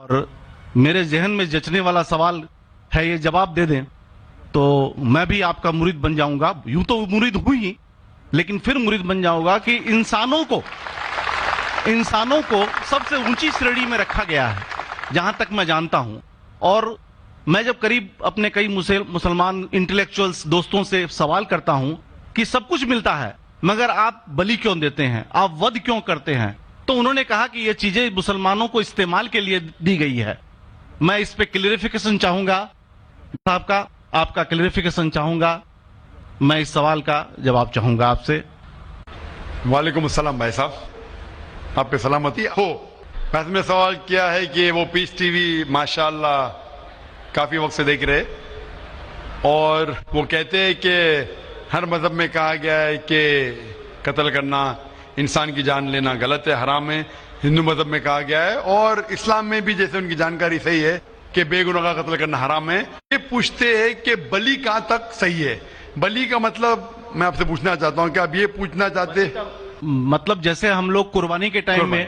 اور میرے ذہن میں جچنے والا سوال ہے، یہ جواب دے دیں تو میں بھی آپ کا مرید بن جاؤں گا. یوں تو مرید ہوں ہی، لیکن پھر مرید بن جاؤں گا کہ انسانوں کو سب سے اونچی شریڑی میں رکھا گیا ہے جہاں تک میں جانتا ہوں. اور میں جب قریب اپنے کئی مسلمان انٹلیکچوئلز دوستوں سے سوال کرتا ہوں کہ سب کچھ ملتا ہے مگر آپ بلی کیوں دیتے ہیں، آپ ود کیوں کرتے ہیں، تو انہوں نے کہا کہ یہ چیزیں مسلمانوں کو استعمال کے لیے دی گئی ہے. میں اس پہ کلیریفیکیشن چاہوں گا صاحب کا، آپ کا کلیریفیکیشن چاہوں گا. میں اس سوال کا جواب چاہوں گا آپ سے. وعلیکم السلام بھائی صاحب، آپ پہ سلامتی ہو. بس میں سوال کیا ہے کہ وہ پیس ٹی وی ماشاءاللہ کافی وقت سے دیکھ رہے، اور وہ کہتے ہیں کہ ہر مذہب میں کہا گیا ہے کہ قتل کرنا، انسان کی جان لینا غلط ہے، حرام ہے. ہندو مذہب میں کہا گیا ہے، اور اسلام میں بھی جیسے ان کی جانکاری صحیح ہے کہ بے گناہ کا قتل کرنا حرام ہے. یہ پوچھتے ہیں کہ بلی کہاں تک صحیح ہے. بلی کا مطلب میں آپ سے پوچھنا چاہتا ہوں کہ آپ یہ پوچھنا چاہتے مطلب جیسے ہم لوگ قربانی کے ٹائم میں،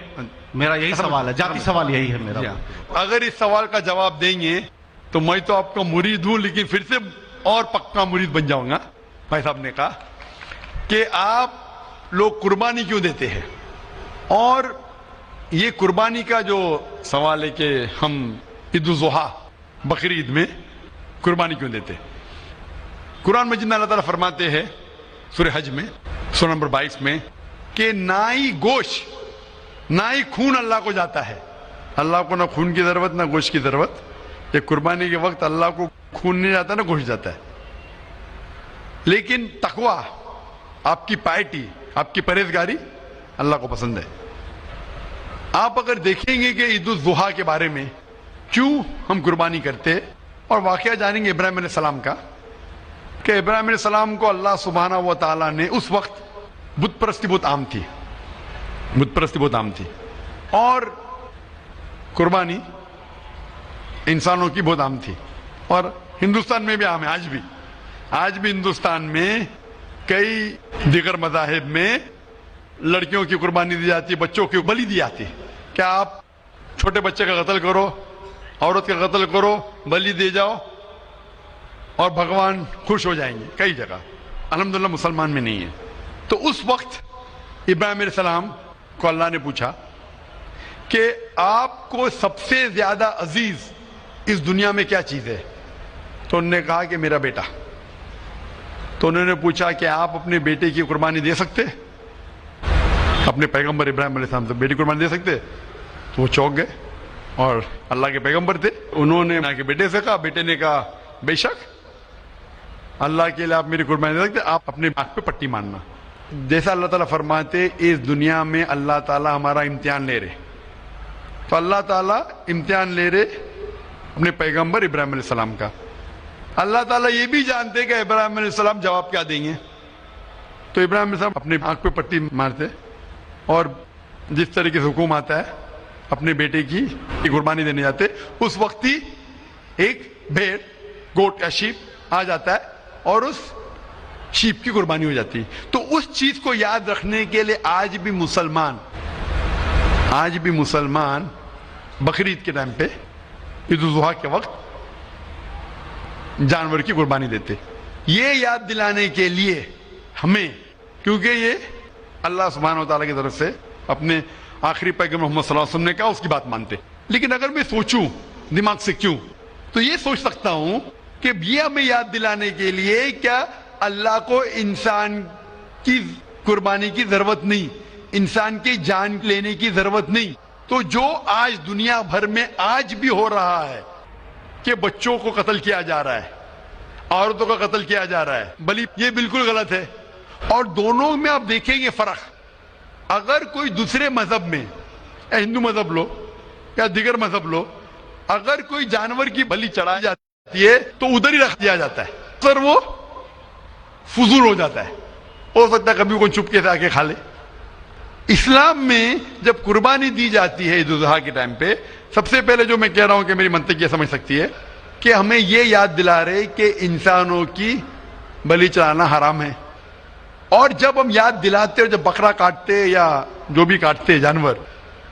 میرا یہی سوال ہے، ذاتی سوال یہی ہے میرا. اگر اس سوال کا جواب دیں گے تو میں تو آپ کا مرید ہوں، لیکن پھر سے اور پکا مرید بن جاؤں گا. بھائی صاحب نے کہا کہ آپ لوگ قربانی کیوں دیتے ہیں، اور یہ قربانی کا جو سوال ہے کہ ہم عید الاضحیٰ بقرعید میں قربانی کیوں دیتے. قرآن مجید میں اللہ تعالیٰ فرماتے ہیں سورہ حج میں سورہ نمبر 22 میں کہ نہ ہی گوشت نہ ہی خون اللہ کو جاتا ہے. اللہ کو نہ خون کی ضرورت نہ گوشت کی ضرورت. یہ قربانی کے وقت اللہ کو خون نہیں جاتا نہ گوشت جاتا ہے. لیکن تقویٰ، آپ کی پائٹی، آپ کی پرہیزگاری اللہ کو پسند ہے. آپ اگر دیکھیں گے کہ عید الاضحیٰ کے بارے میں کیوں ہم قربانی کرتے، اور واقعہ جانیں گے ابراہیم علیہ السلام کا کہ ابراہیم علیہ السلام کو اللہ سبحانہ و تعالیٰ نے، اس وقت بت پرستی بہت عام تھی، اور قربانی انسانوں کی بہت عام تھی، اور ہندوستان میں بھی عام ہے. آج بھی ہندوستان میں کئی دیگر مذاہب میں لڑکیوں کی قربانی دی جاتی ہے، بچوں کی بلی دی جاتی ہے. کیا آپ چھوٹے بچے کا قتل کرو، عورت کا قتل کرو، بلی دے جاؤ اور بھگوان خوش ہو جائیں گے. کئی جگہ الحمدللہ مسلمان میں نہیں ہے. تو اس وقت ابراہیم علیہ السلام کو اللہ نے پوچھا کہ آپ کو سب سے زیادہ عزیز اس دنیا میں کیا چیز ہے، تو انہوں نے کہا کہ میرا بیٹا. تو انہوں نے پوچھا کہ آپ اپنے بیٹے کی قربانی دے سکتے، اپنے پیغمبر ابراہیم علیہ السلام سے بیٹی قربانی دے سکتے؟ تو وہ چونک گئے، اور اللہ کے پیغمبر تھے. انہوں نے کے بیٹے سے کہا، بیٹے نے کہا بے شک اللہ کے لیے آپ میری قربانی دے سکتے، آپ اپنے آنکھ پہ پٹی مارنا. جیسا اللہ تعالیٰ فرماتے اس دنیا میں اللہ تعالیٰ ہمارا امتحان لے رہے، تو اللہ تعالیٰ امتحان لے رہے اپنے پیغمبر ابراہیم علیہ السلام کا. اللہ تعالیٰ یہ بھی جانتے کہ ابراہیم علیہ السلام جواب کیا دیں گے. تو ابراہیم علیہ السلام اپنے آنکھ پہ پٹی مارتے، اور جس طریقے سے حکم آتا ہے اپنے بیٹے کی قربانی دینے جاتے. اس وقت ہی ایک بھیڑ، گوٹ یا شیپ آ جاتا ہے اور اس شیپ کی قربانی ہو جاتی. تو اس چیز کو یاد رکھنے کے لیے آج بھی مسلمان بقرعید کے ٹائم پہ، عید الاضحیٰ کے وقت جانور کی قربانی دیتے. یہ یاد دلانے کے لیے ہمیں، کیونکہ یہ اللہ سبحانہ و تعالیٰ کی طرف سے اپنے آخری پیغمبر محمد صلی اللہ علیہ وسلم نے کہا، اس کی بات مانتے. لیکن اگر میں سوچوں دماغ سے کیوں، تو یہ سوچ سکتا ہوں کہ یہ ہمیں یاد دلانے کے لیے کیا اللہ کو انسان کی قربانی کی ضرورت نہیں، انسان کی جان لینے کی ضرورت نہیں. تو جو آج دنیا بھر میں آج بھی ہو رہا ہے کہ بچوں کو قتل کیا جا رہا ہے، عورتوں کا قتل کیا جا رہا ہے، بلی، یہ بالکل غلط ہے. اور دونوں میں آپ دیکھیں گے فرق. اگر کوئی دوسرے مذہب میں، یا ہندو مذہب لو یا دیگر مذہب لو، اگر کوئی جانور کی بلی چڑھائی جاتی ہے تو ادھر ہی رکھ دیا جاتا ہے، سر وہ فضول ہو جاتا ہے. ہو سکتا ہے کبھی کوئی چپکے سے آ کے کھا لے. اسلام میں جب قربانی دی جاتی ہے عید الاضحیٰ کے ٹائم پہ، سب سے پہلے جو میں کہہ رہا ہوں کہ میری منطق یہ سمجھ سکتی ہے کہ ہمیں یہ یاد دلا رہے کہ انسانوں کی بلی چڑھانا حرام ہے. اور جب ہم یاد دلاتے اور جب بکرا کاٹتے یا جو بھی کاٹتے جانور،